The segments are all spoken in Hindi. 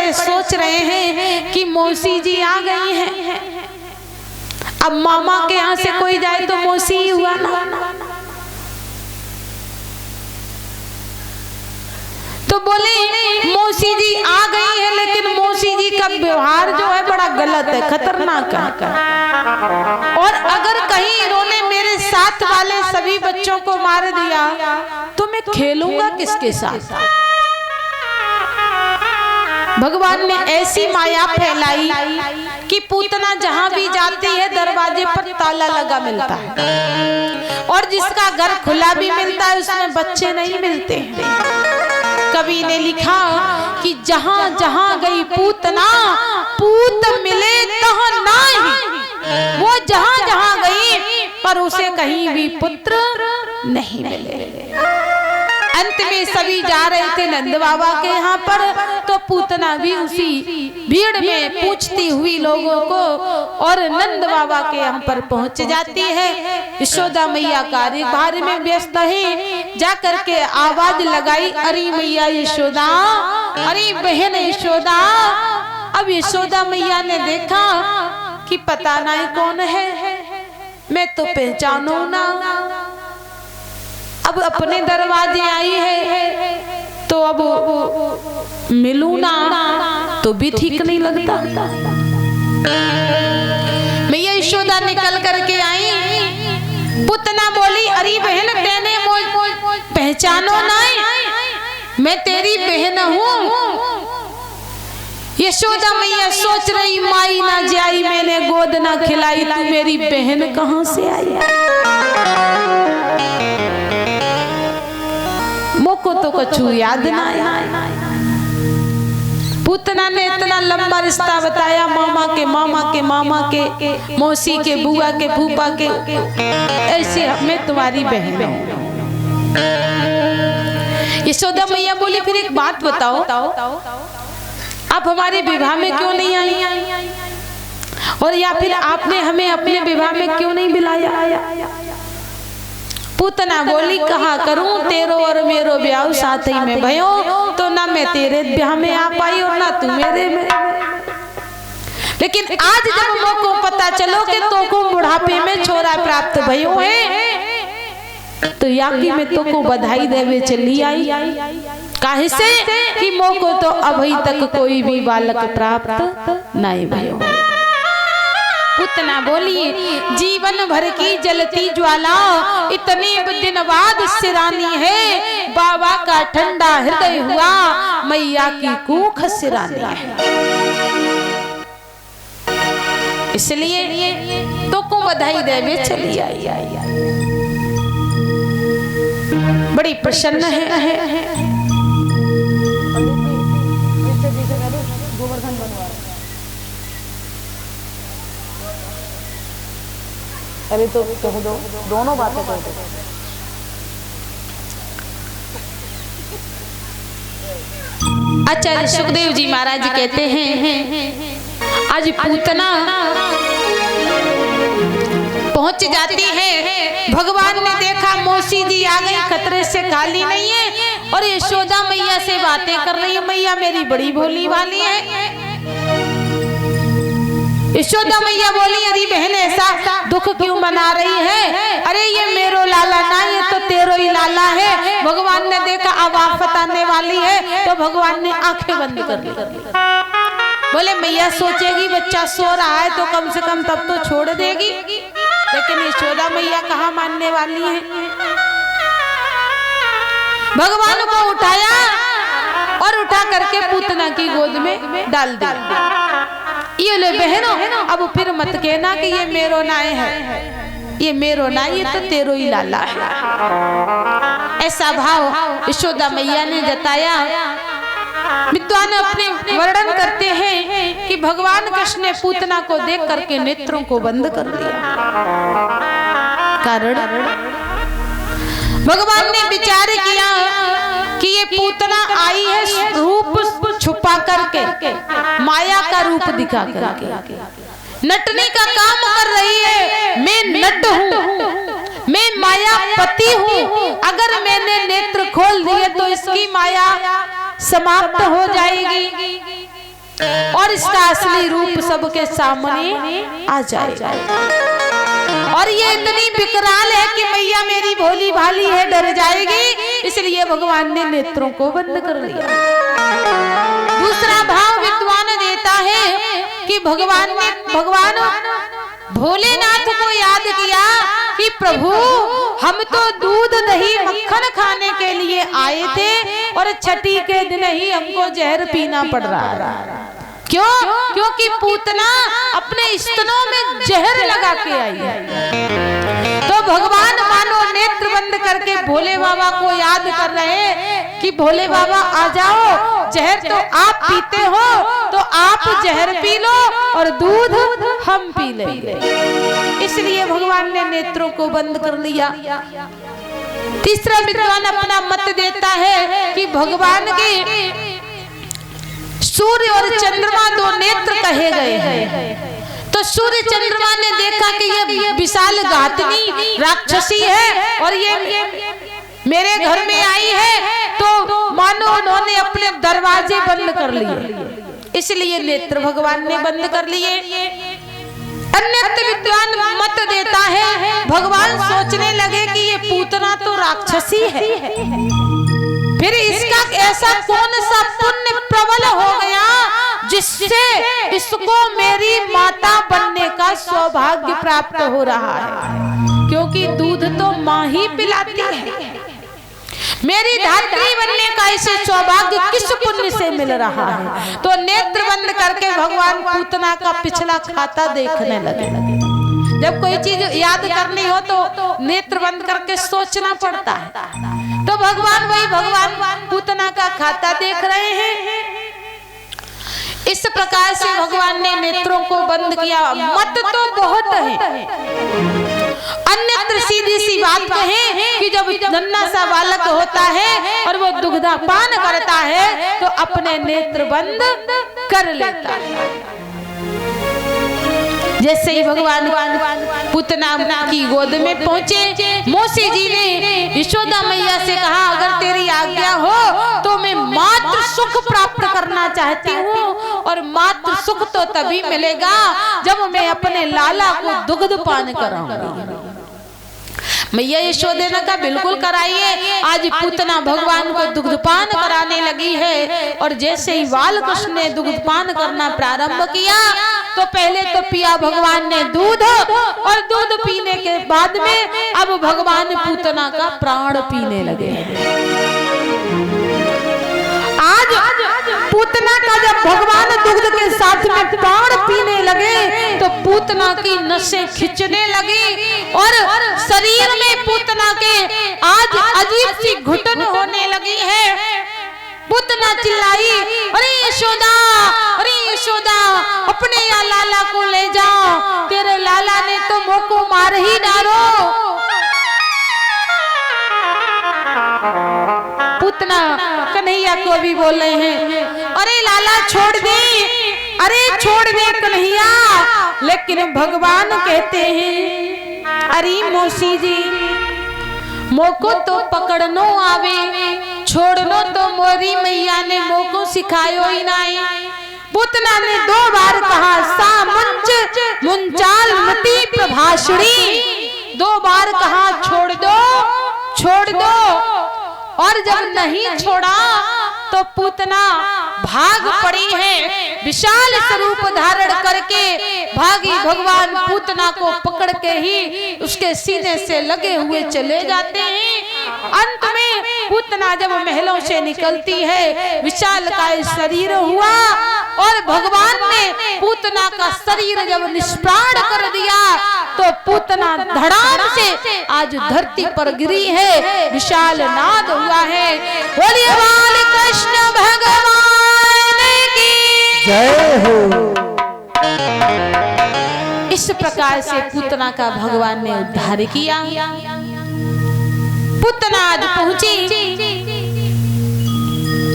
बड़े सोच रहे हैं कि मौसी जी आ गई हैं। अब मामा के यहाँ से कोई जाए तो मौसी ही हुआ ना। तो बोले मौसी जी आ गई है, लेकिन मौसी जी का व्यवहार जो है बड़ा गलत है, खतरनाक है। और अगर कहीं इन्होंने मेरे साथ वाले सभी बच्चों को मार दिया तो मैं खेलूंगा किसके साथ। भगवान ने ऐसी माया फैलाई कि पूतना जहां भी जाती है दरवाजे पर ताला लगा मिलता है, और जिसका घर खुला भी मिलता है उसमें बच्चे नहीं मिलते हैं। कवि ने लिखा कि जहां जहां गई पूतना, पूत मिले तहां नाही। वो जहां जहां गई पर उसे कहीं भी पुत्र नहीं मिले। अंत में सभी जा रहे थे नंद बाबा के यहाँ पर, तो पूतना भी उसी भीड़ में पूछती हुई लोगों को और नंद बाबा के यहाँ पर पहुंच जाती है। यशोदा मैया कार्यभार में व्यस्त है, जा करके आवाज लगाई, अरे मैया यशोदा, अरे बहन यशोदा। अब यशोदा मैया ने देखा कि पता नहीं कौन है, मैं तो पहचानू ना। अब अपने दरवाजे आई है तो अब मिलू ना तो भी ठीक नहीं लगता। मैया यशोदा निकल करके आई, पुतना बोली, अरे बहन तेने पहचानो नहीं, मैं तेरी बहन हूँ। यशोदा मैया सोच रही, माई ना जाई मैंने गोद ना खिलाई, तू मेरी बहन कहाँ से आई। मोको तो कछु याद ना आया। पूतना ने इतना लंबा रिश्ता बताया, मामा के मामा के मामा के, मौसी के, बुआ के, फूफा के, ऐसे मैं तुम्हारी बहन हूँ। यशोदा मैया बोली, फिर एक बात बताओ, आप हमारे विवाह में क्यों नहीं आई, और या फिर आपने हमें अपने विवाह में क्यों नहीं बुलाया। पूतना बोली, कहा करूं, तेरो और मेरो ब्याह साथ ही में भयो, तो ना मैं तेरे ब्याह में आ पाई और ना तू मेरे में। लेकिन आज जब मोको पता चलो कि तोको बुढ़ापे में छोरा प्राप्त भयो है, तो याकी में तोको बधाई देवे चली आई। काहे से कि मोको तो अभी तक कोई भी बालक प्राप्त नहीं भयो। पूतना बोली, जीवन भर की जलती ज्वाला इतने दिन बाद सिरानी है, बाबा का ठंडा हृदय हुआ, मैया की कूख सिरानी है। इसलिए तो को बधाई देवे चली आई। बड़ी प्रसन्न है। अरे तो कह दो, दोनों बातें कह दो। आचार्य सुखदेव जी महाराज कहते हैं, आज पूतना पहुंच जाती है। भगवान ने देखा मौसी जी आ गई, खतरे से खाली नहीं है, और यशोदा मैया से बातें कर रही है। मैया मेरी बड़ी भोली वाली है। यशोदा मैया बोली, अरे बहन ऐसा दुख क्यों मना रही है। अरे ये मेरो लाला ना, ये तो तेरो ही लाला है। भगवान ने देखा अब आफत आने वाली है, तो भगवान ने आंखें बंद कर ली। बोले मैया सोचेगी बच्चा सो रहा है तो कम से कम तब तो छोड़ देगी, लेकिन यशोदा मैया कहाँ मानने वाली है। भगवान को उठाया और उठा करके पूतना की गोद में डाल दिया। ये ले बहनों, अब फिर मत कहना कि ये मेरो नाय है, ये मेरो नाय, ये तो तेरो ही लाला है। ऐसा भाव यशोदा मैया ने जताया। विद्वान अपने वर्णन करते हैं कि भगवान कृष्ण ने पूतना को देख करके नेत्रों को बंद कर दिया। कारण भगवान ने विचार किया कि ये पूतना आई है रूप छुपा करके, माया का रूप दिखा करके, नटने का काम कर रही है। मैं नट हूँ, मैं मायापति हूँ। अगर मैंने नेत्र खोल दिए तो इसकी माया समाप्त हो जाएगी। इसका असली रूप सबके सामने आ जाए। और ये इतनी विकराल है कि मैया मेरी भोली भाली है, डर जाएगी, इसलिए भगवान ने नेत्रों को बंद कर लिया। दूसरा भाव विद्वान देता है कि भगवान भोलेनाथ को याद किया कि प्रभु हम तो दूध दही मक्खन खाने के लिए आए थे और छठी के दिन ही हमको जहर पीना पड़ रहा है। क्यों? क्योंकि पूतना अपने स्तनों में जहर लगा के आई है। तो भगवान मानो नेत्र बंद करके भोले बाबा को याद कर रहे हैं कि भोले बाबा आ जाओ, जहर तो आप पीते हो तो आप जहर पी लो और दूध हम पी लेंगे। इसलिए भगवान ने नेत्रों को बंद कर लिया। तीसरा विद्वान अपना मत देता है कि भगवान के सूर्य और चंद्रमा दो नेत्र कहे गए हैं। तो सूर्य चंद्रमा ने देखा कि ये विशाल घातनी राक्षसी है और ये मेरे घर में आई है, तो मानो उन्होंने अपने दरवाजे बंद कर लिए, इसलिए नेत्र भगवान ने बंद कर लिए। अन्यत्र विद्वान मत देता है, भगवान सोचने लगे कि ये पूतना तो राक्षसी है, फिर इसका ऐसा कौन सा पुण्य प्रबल हो गया जिससे इसको मेरी माता बनने का सौभाग्य प्राप्त हो रहा है, क्योंकि दूध तो माँ ही पिलाती है। मेरी धात्री बनने का इसे सौभाग्य किस पुण्य से मिल रहा है? तो नेत्र बंद करके भगवान पूतना का पिछला खाता देखने लगे। जब कोई चीज याद करनी हो तो नेत्र बंद करके सोचना पड़ता है। तो भगवान पूतना का खाता देख रहे हैं। इस प्रकार से भगवान ने नेत्रों को बंद किया। मत तो बहुत है, अन्यत्र सीधी सी बात कहें कि जब नन्हा सा बालक होता है और वो दुग्धा पान करता है तो अपने नेत्र बंद कर लेता है। जैसे ही भगवान पूतना की गोद में पहुंचे, मौसी जी ने यशोदा मैया से कहा, अगर तेरी आज्ञा हो तो मैं मातृ सुख प्राप्त करना चाहती हूँ, और मातृ सुख तो तभी मिलेगा जब मैं अपने लाला को दुग्ध पान कराऊंगी। मैया यशोदा ने कहा बिल्कुल कराइए। आज पूतना भगवान को दुग्धपान कराने लगी है, और जैसे ही बाल कृष्ण ने दुग्धपान करना प्रारंभ किया तो पहले तो पिया भगवान ने दूध, और दूध पीने के बाद में अब भगवान पूतना का प्राण पीने लगे। आज पूतना का जब भगवान दुग्ध के साथ में प्राण पीने लगे तो पूतना की नसें खिंचने लगी और शरीर में पूतना के आज अजीब सी घुटन होने लगी है। पूतना चिल्लाई, अरे यशोदा अपने या लाला को ले जाओ, तेरे लाला ने तो मोको मार ही डालो। पूतना कन्हैया को भी बोल रहे हैं, अरे लाला छोड़ दे, अरे छोड़ दे कन्हैया। लेकिन भगवान कहते हैं, अरे मौसी जी मोको तो पकड़नो आवे, छोड़नो तो मोरी मैया ने मोको सिखायो ही नहीं। पूतना ने 2 बार कहा, सा मुंच मुंचाल मती प्रभाषणी, 2 बार कहा छोड़ दो छोड़ दो, और जब नहीं छोड़ा तो पूतना भाग पड़ी है। विशाल स्वरूप धारण करके भागी भगवान पूतना को पकड़ के ही उसके सीने से लगे हुए चले जाते हैं। अंत में पूतना जब महलों से निकलती है, विशाल का शरीर हुआ और भगवान ने पूतना का शरीर जब निष्प्राण कर दिया तो पूतना धड़ाम से आज धरती पर गिरी है, विशाल नाद हुआ है। बोलिए बाल कृष्ण भगवान की जय हो। इस प्रकार से पूतना का भगवान ने उद्धार किया। पूतना आज पहुंची,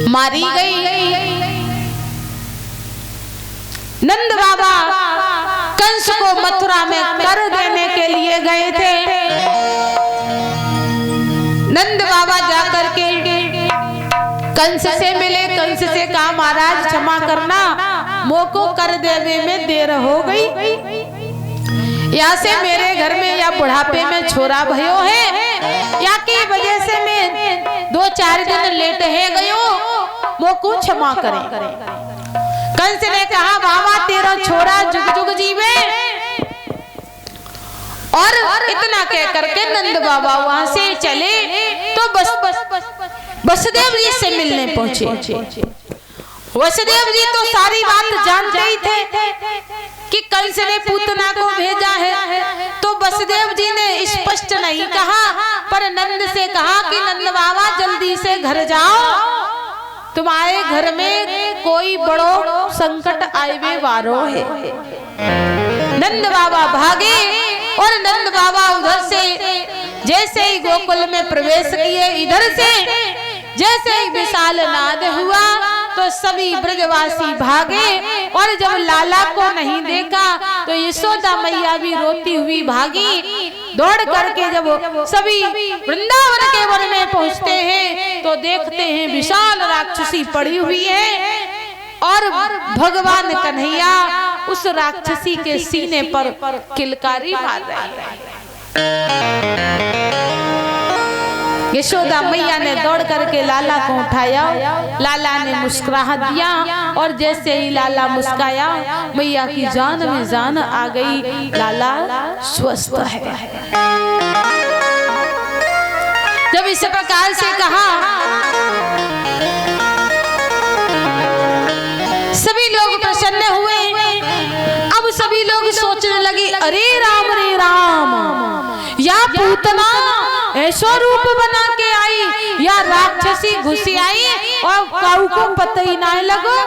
मारी गई। नंद बाबा कंस को मथुरा में कर देने के लिए गए थे। नंद बाबा जाकर के कंस से मिले, कंस से कहा महाराज क्षमा करना, मोको कर देवे में देर हो गई। या से मेरे घर में या बुढ़ापे में छोरा भयो है, या की वजह से मैं 2-4 दिन लेट है गयो, मोको क्षमा करे। कंस ने कहा बाबा तेरा छोरा जुग जुग जीवे। और इतना कह करके नंद बाबा वहां से चले तो वसुदेव जी से मिलने पहुंचे। वसुदेव जी तो सारी बात जानते ही थे कि कंस ने पूतना को भेजा है, तो वसुदेव जी ने स्पष्ट नहीं कहा, पर नंद से कहा कि नंद बाबा जल्दी से घर जाओ, तुम्हारे घर में कोई बड़ो संकट आए वारो है। नंद बाबा भागे और नंद बाबा उधर से जैसे ही गोकुल में प्रवेश किए, इधर से जैसे ही विशाल नाद हुआ तो सभी ब्रजवासी भागे। और जब लाला को नहीं देखा तो यशोदा मैया भी रोती हुई भागी। दौड़ करके जब सभी वृंदावन के वन में पहुंचते हैं तो देखते हैं विशाल राक्षसी पड़ी हुई है और भगवान कन्हैया उस राक्षसी के सीने पर किलकारी मार रहे हैं। यशोदा मैया ने दौड़ करके लाला को उठाया, लाला ने मुस्कुरा दिया और जैसे ही लाला मुस्काया मैया की जान में जान आ गई, लाला स्वस्थ है। जब इस प्रकार से कहा सभी लोग प्रसन्न हुए। अब सभी लोग सोचने लगे अरे राम या पूतना ऐसा रूप बना के आई या राक्षसी घुसी आई और काऊ को पता ही ना लगो।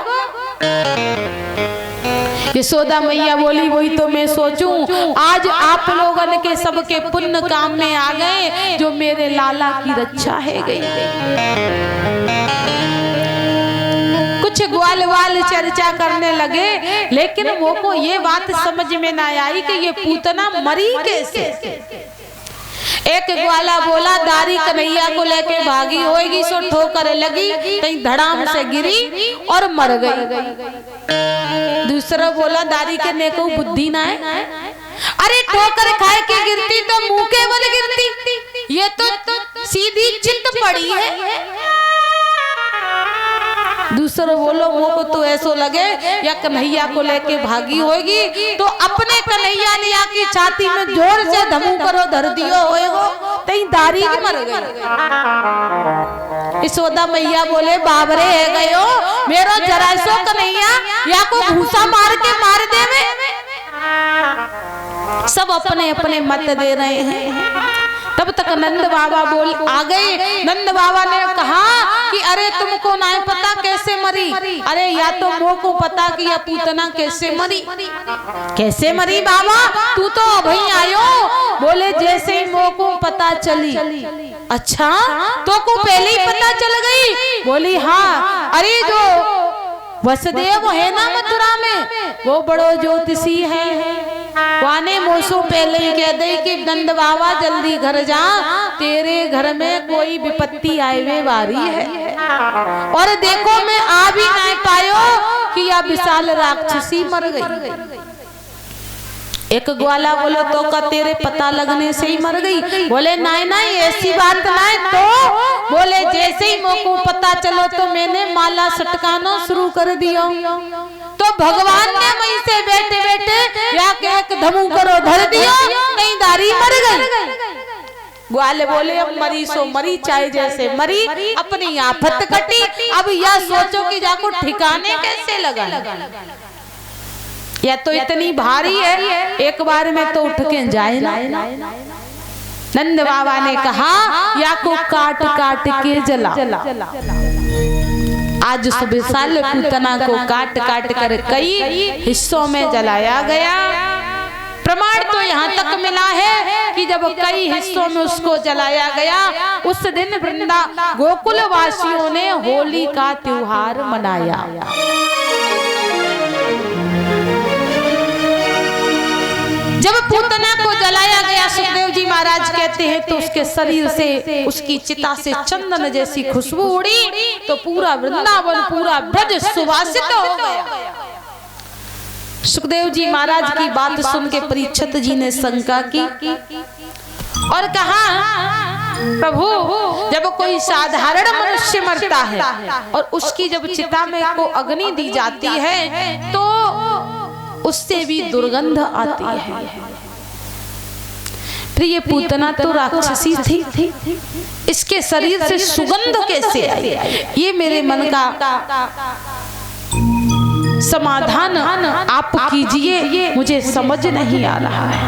यशोदा मैया बोली वही तो मैं सोचूं, आज आप लोगन के सबके पुण्य काम में आ गए जो मेरे लाला की रक्षा है गई। कुछ ग्वाल चर्चा करने लगे, लेकिन वो को ये बात समझ में ना आई कि ये पूतना मरी कैसे। एक ग्वाला बोला दारी कन्हैया को लेके भागी होएगी, सो ठोकर लगी कहीं धड़ाम से गिरी और मर गई। दूसरा बोला दारी के नेको बुद्धि ना है, अरे ठोकर खाए के गिरती तो मुंह के बल गिरती, ये तो सीधी चित पड़ी है। दूसरा बोलो मोको तो ऐसो लगे या कन्हैया को लेके भागी होगी तो अपने कन्हैया ने आकी छाती में जोर से धमू करो धर दियो होएगो तई दारी की मर गई। यशोदा मैया बोले बाबरे है गयो मेरो जरा सो कन्हैया या को भूसा मार के मार देवे। सब अपने अपने मत दे रहे हैं। तब तक नंद बाबा बोल आ गए। नंद बाबा ने कहा कि अरे तुमको ना पता कैसे मरी, अरे या तो मोह को पता कि यह पूतना कैसे मरी। कैसे मरी बाबा, तू तो अभी आयो। बोले जैसे ही मोह को पता चली। अच्छा तो को पहले ही पता चल गई। बोली हाँ, अरे जो वसुदेव है ना मथुरा में वो बड़ो ज्योतिषी है, वाने मोसो पहले ही कह दे कि नंद बाबा जल्दी घर जा, तेरे घर में कोई विपत्ति आए वारी है। और देखो मैं आ भी नहीं पायो कि यह विशाल राक्षसी मर गई। एक ग्वाला बोले तो का तेरे पता लगने से ही मर गई। बोले नहीं नहीं ऐसी बात नहीं। तो बोले जैसे ही मोको पता चलो तो मैंने माला सटकाना शुरू कर दिया, तो भगवान ने वहीं से बैठे बैठे या के एक धमू करो धर दिया, नहीं दारी मर गई। ग्वाले बोले अब मरी सो मरी, चाहे जैसे मरी, अपनी आफत कटी। अब यह सोचो कि जाको ठिकाने कैसे लगा, या तो इतनी भारी है एक बार में तो उठ के जाए ना। नंद बाबा ने कहा या को काट काट के जला। आज उस विशाल पूतना को काट काट कर कई हिस्सों में जलाया गया। प्रमाण तो यहाँ तक मिला है कि जब कई हिस्सों में उसको जलाया गया, उस दिन वृंदा गोकुल वासियों ने होली का त्योहार मनाया। जब पूतना को जलाया गया, सुखदेव जी महाराज कहते हैं तो उसके शरीर से उसकी चिता से चंदन जैसी खुशबू उड़ी, तो पूरा वृंदावन पूरा ब्रज सुवासित हो गया। सुखदेव जी महाराज की बात सुन के परीक्षित जी ने शंका की और कहा, प्रभु जब कोई साधारण मनुष्य मरता है और उसकी जब चिता में को अग्नि दी जाती है तो उससे भी दुर्गंध आती है, फिर ये पूतना तो राक्षसी थी, इसके शरीर से सुगंध कैसे आई? ये मेरे मन का समाधान आप कीजिए, मुझे समझ नहीं आ रहा है।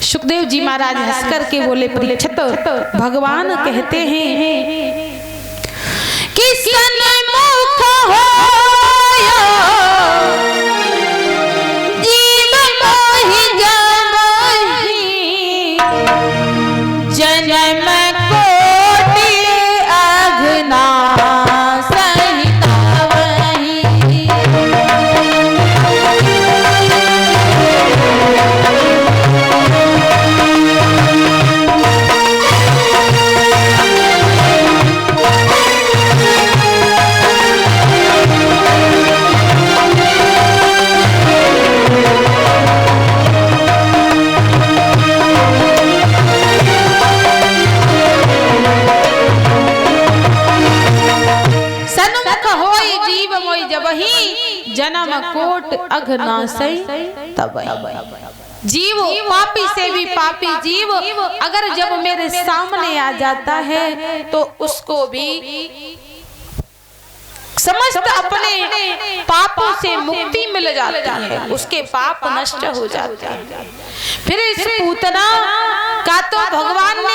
सुखदेव जी महाराज हंस करके बोले, परीक्षित भगवान कहते हैं कि सन्मुख होया जीव मोहि जावहि, जन्म कोटि अघना जन्म कोट अघनासई तबई। जीव पापी से भी पापी जीव अगर जब मेरे सामने आ जाता है तो उसको भी समस्त अपने पापों से मुक्ति मिल जाती है, उसके पाप नष्ट हो जाते हैं। फिर इस पूतना का तो भगवान ने